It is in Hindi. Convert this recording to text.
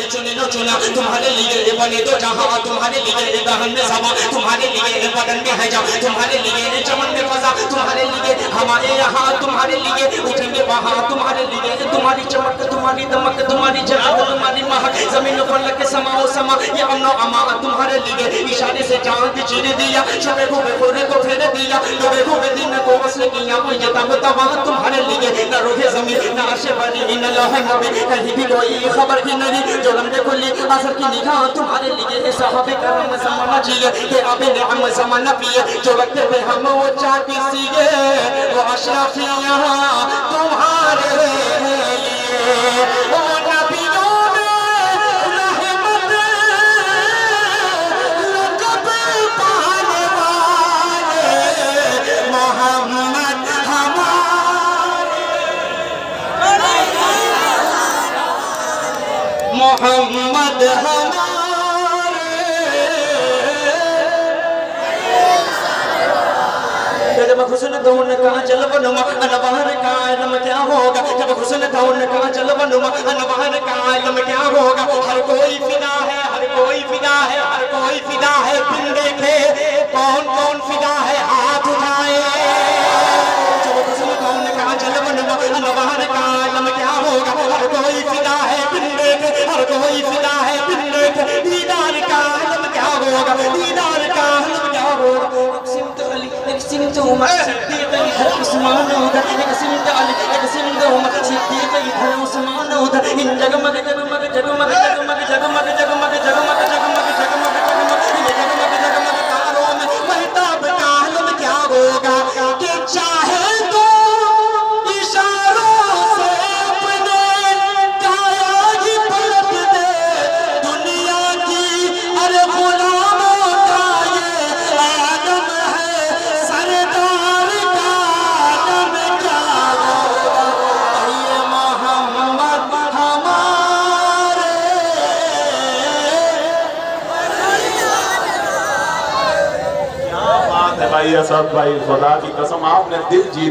चुने लो चुना, तुम्हारे लिए बने दो जहां, तुम्हारे लिए दहन में समा, तुम्हारे लिए बदन में है जा, तुम्हारे लिए चमन में फजा, तुम्हारे लिए हमारे यहाँ, तुम्हारे लिए उठेंगे वहाँ, तुम्हारे लिए तुम्हारी चमक, तुम्हारी दमक, तुम्हारी झलक, तुम्हारी महक, जमीन पर लगे समाओ समा, ये अमनो अमा तुम्हारे लिए इशारे से चांद चीर दिया, छुपे हुए कोरे को फेर दिया, डूबे हुए दिन को वस्ल किया, ये तब तवा तुम्हारे लिए, न रोहे जमीन न अर्श बनी न लोहे नबी, कहीं भी कोई खबर ही नहीं, जो लम्बे खुली असर की निगाह तुम्हारे लिए, साहबे करम ज़माना जिए, ये आबे नेअम ज़माना पिए, जो वक्त पे हम वो चाहती सीए, वो अशरफियाँ तुम्हारे लिए, वो नबियों में रहमत लक़ब पाने वाले मोहम्मद हमारे, मोहम्मद हमारे। जब हुस्न का उनका जलवनुमा अनवार का आलम क्या होगा, जब हुस्न का उनका जलवनुमा अनवार का आलम क्या होगा, हर कोई फिदा है, हर कोई फिदा है, हर कोई फिदा है, बिन देखे कौन कौन फिदा है, हाथ उठाए। जब हुस्न का उनका जलवनुमा अनवार का आलम क्या होगा, हर कोई फिदा है, बिन देखे हर कोई फिदा है, बिन देखे दीदार का आलम क्या होगा, दीदार का आलम क्या होगा। सिमत उमर सिद्दीक़ इधर उस्मान उधर, एक सिमत अली एक सिमत उमर सिद्दीक़ इधर उस्मान उधर, इन जगमग जगमग जगमग जगमग जगमग जगमग जगमग जगमग जगमग जगमग ये जगमग जगमग तारों में महताब का आलम क्या होगा, कि चाहे तो इशारों से अपने काया ही पलट दे, दुनिया की अरे गुलामों का ये आलम है, सरदार का आलम क्या होगा, ये मोहम्मद हमारे। क्या बात है भाई असद भाई, खुदा की कसम आपने दिल जीत